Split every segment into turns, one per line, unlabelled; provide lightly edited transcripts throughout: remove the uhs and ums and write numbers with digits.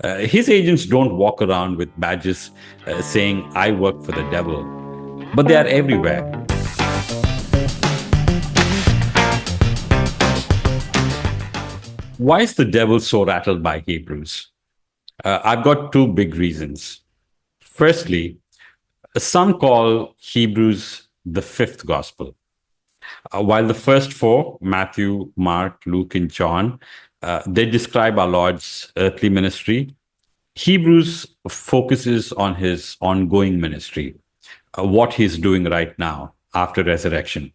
His agents don't walk around with badges saying, I work for the devil, but they are everywhere. Why is the devil so rattled by Hebrews? I've got two big reasons. Firstly, some call Hebrews the fifth gospel. While the first four, Matthew, Mark, Luke, and John, they describe our Lord's earthly ministry, Hebrews focuses on his ongoing ministry, what he's doing right now after resurrection.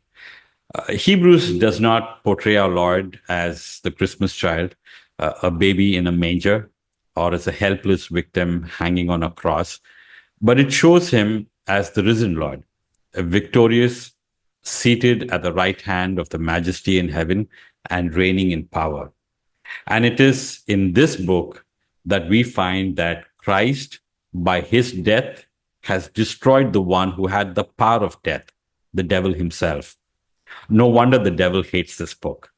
Hebrews does not portray our Lord as the Christmas child, a baby in a manger, or as a helpless victim hanging on a cross, but it shows him as the risen Lord, victorious, seated at the right hand of the majesty in heaven and reigning in power. And it is in this book that we find that Christ, by his death, has destroyed the one who had the power of death, the devil himself. No wonder the devil hates this book.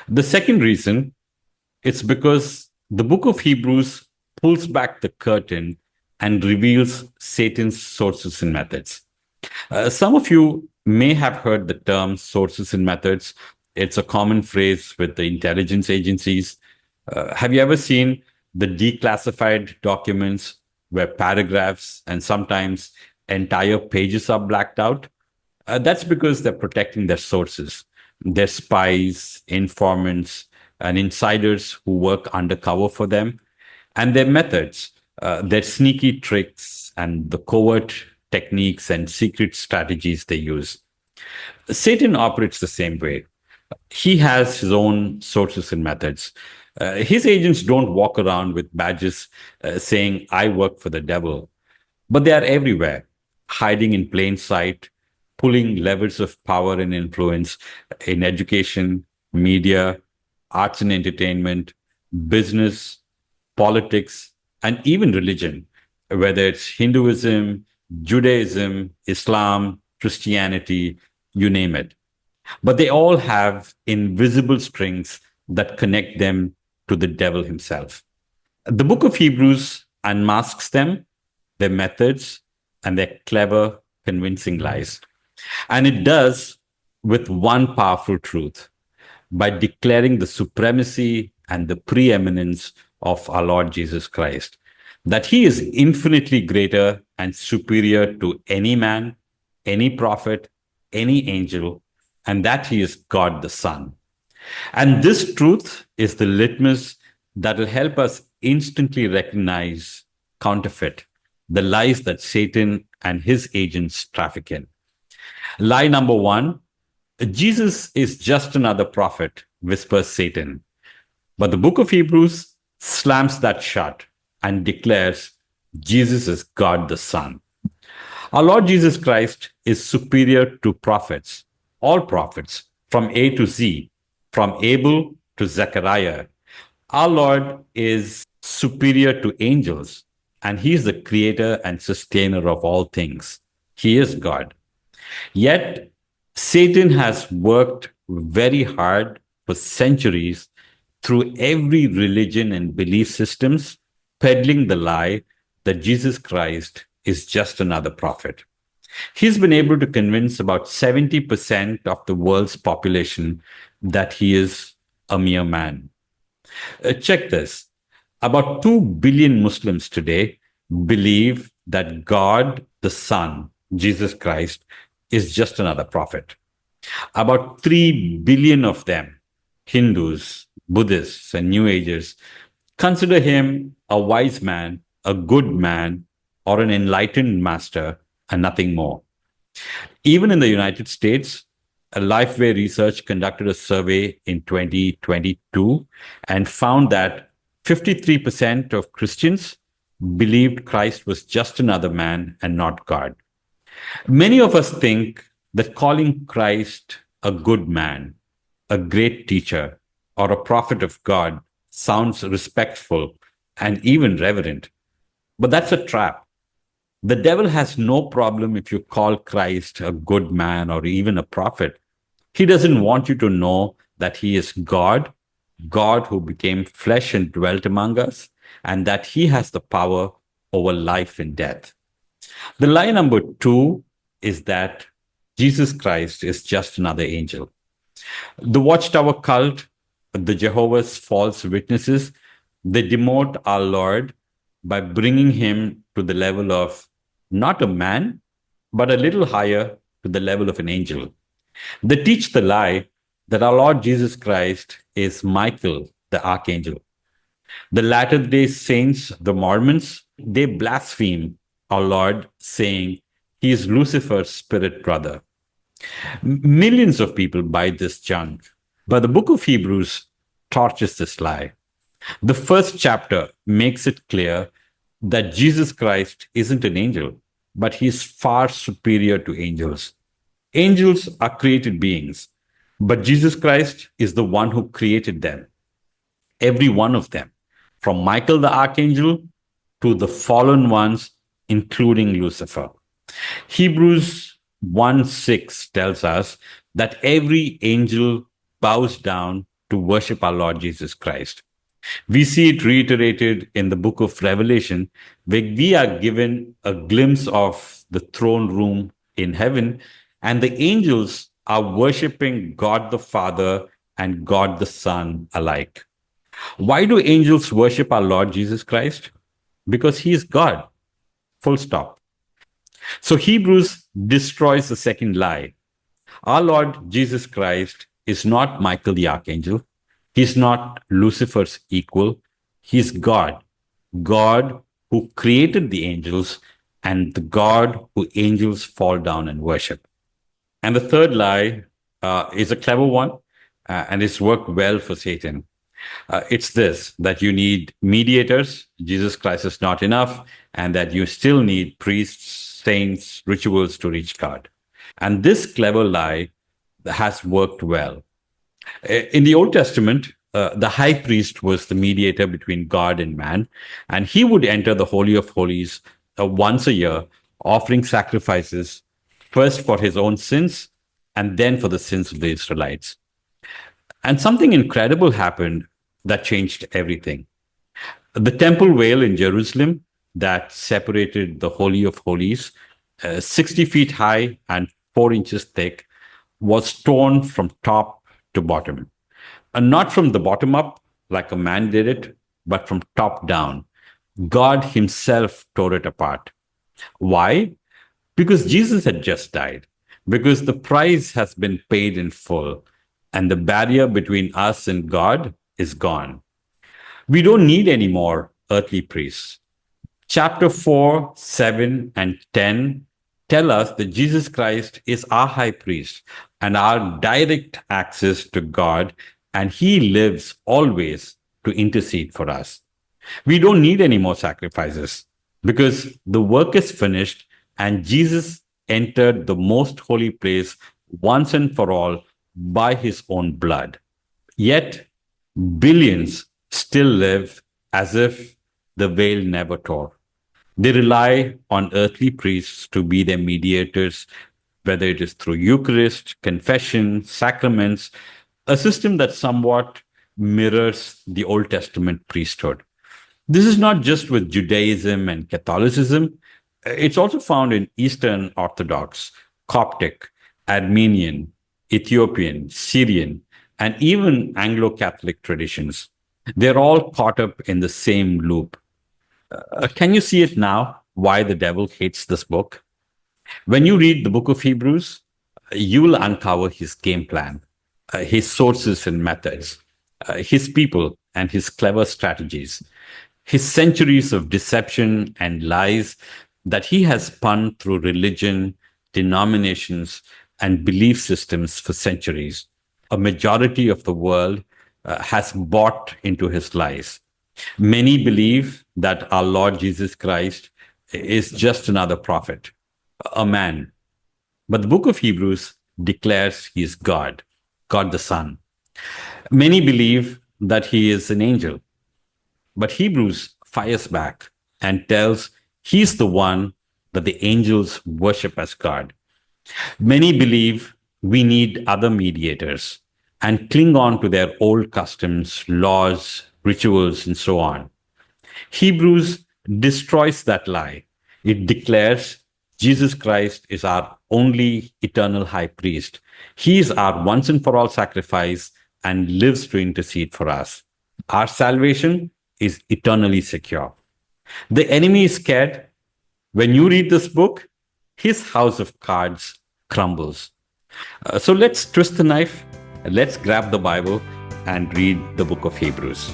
The second reason, it's because the book of Hebrews pulls back the curtain and reveals Satan's sources and methods. Some of you may have heard the term sources and methods. It's a common phrase with the intelligence agencies. Have you ever seen the declassified documents where paragraphs and sometimes entire pages are blacked out? That's because they're protecting their sources. They're spies, informants, and insiders who work undercover for them. And their methods, their sneaky tricks and the covert techniques and secret strategies they use. Satan operates the same way. He has his own sources and methods. His agents don't walk around with badges saying, I work for the devil, but they are everywhere, hiding in plain sight, pulling levers of power and influence in education, media, arts and entertainment, business, politics, and even religion, whether it's Hinduism, Judaism, Islam, Christianity, you name it. But they all have invisible strings that connect them to the devil himself. The book of Hebrews unmasks them, their methods, and their clever, convincing lies. And it does with one powerful truth, by declaring the supremacy and the preeminence of our Lord Jesus Christ, that he is infinitely greater and superior to any man, any prophet, any angel, and that he is God the Son. And this truth is the litmus that will help us instantly recognize counterfeit, the lies that Satan and his agents traffic in. Lie number one, Jesus is just another prophet, whispers Satan. But the book of Hebrews slams that shut and declares Jesus is God the Son. Our Lord Jesus Christ is superior to prophets, all prophets, from A to Z, from Abel to Zechariah. Our Lord is superior to angels, and he is the creator and sustainer of all things. He is God. Yet, Satan has worked very hard for centuries through every religion and belief systems, peddling the lie that Jesus Christ is just another prophet. He's been able to convince about 70% of the world's population that he is a mere man. Check this. About 2 billion Muslims today believe that God, the Son, Jesus Christ, is just another prophet. About 3 billion of them, Hindus, Buddhists, and New Agers, consider him a wise man, a good man, or an enlightened master, and nothing more. Even in the United States, a Lifeway Research conducted a survey in 2022 and found that 53% of Christians believed Christ was just another man and not God. Many of us think that calling Christ a good man, a great teacher, or a prophet of God sounds respectful and even reverent. But that's a trap. The devil has no problem if you call Christ a good man or even a prophet. He doesn't want you to know that he is God, God who became flesh and dwelt among us, and that he has the power over life and death. The lie number two is that Jesus Christ is just another angel. The Watchtower cult, the Jehovah's false witnesses, they demote our Lord by bringing him to the level of not a man, but a little higher to the level of an angel. They teach the lie that our Lord Jesus Christ is Michael, the Archangel. The Latter day Saints, the Mormons, they blaspheme our Lord, saying he is Lucifer's spirit brother. Millions of people buy this junk, but the book of Hebrews torches this lie. The first chapter makes it clear that Jesus Christ isn't an angel, but he is far superior to angels. Angels are created beings, but Jesus Christ is the one who created them, every one of them, from Michael the archangel to the fallen ones, including Lucifer. Hebrews 1:6 tells us that every angel bows down to worship our Lord Jesus Christ. We see it reiterated in the book of Revelation, where we are given a glimpse of the throne room in heaven, and the angels are worshiping God the Father and God the Son alike. Why do angels worship our Lord Jesus Christ? Because he is God, full stop. So Hebrews destroys the second lie. Our Lord Jesus Christ is not Michael the Archangel. He's not Lucifer's equal. He's God. God who created the angels and the God who angels fall down and worship. And the third lie is a clever one, and it's worked well for Satan. It's this, that you need mediators. Jesus Christ is not enough, and that you still need priests, saints, rituals to reach God. And this clever lie has worked well. In the Old Testament, the high priest was the mediator between God and man, and he would enter the Holy of Holies once a year, offering sacrifices first for his own sins and then for the sins of the Israelites. And something incredible happened that changed everything. The temple veil in Jerusalem that separated the Holy of Holies, 60 feet high and 4 inches thick, was torn from top to bottom. And not from the bottom up, like a man did it, but from top down. God himself tore it apart. Why? Because Jesus had just died, because the price has been paid in full, and the barrier between us and God is gone. We don't need any more earthly priests. Chapter 4, 7, and 10 tell us that Jesus Christ is our high priest and our direct access to God, and he lives always to intercede for us. We don't need any more sacrifices because the work is finished and Jesus entered the most holy place once and for all by his own blood. Yet, billions still live as if the veil never tore. They rely on earthly priests to be their mediators, whether it is through Eucharist, confession, sacraments, a system that somewhat mirrors the Old Testament priesthood. This is not just with Judaism and Catholicism. It's also found in Eastern Orthodox, Coptic, Armenian, Ethiopian, Syrian, and even Anglo-Catholic traditions. They're all caught up in the same loop. Can you see it now? Why the devil hates this book? When you read the book of Hebrews, you will uncover his game plan, his sources and methods, his people and his clever strategies, his centuries of deception and lies that he has spun through religion, denominations, and belief systems for centuries. A majority of the world has bought into his lies. Many believe that our Lord Jesus Christ is just another prophet, a man. But the book of Hebrews declares he is God, God the Son. Many believe that he is an angel, but Hebrews fires back and tells he's the one that the angels worship as God. Many believe we need other mediators and cling on to their old customs, laws, rituals, and so on. Hebrews destroys that lie. It declares Jesus Christ is our only eternal high priest. He is our once and for all sacrifice and lives to intercede for us. Our salvation is eternally secure. The enemy is scared. When you read this book, his house of cards crumbles. So let's twist the knife, let's grab the Bible and read the book of Hebrews.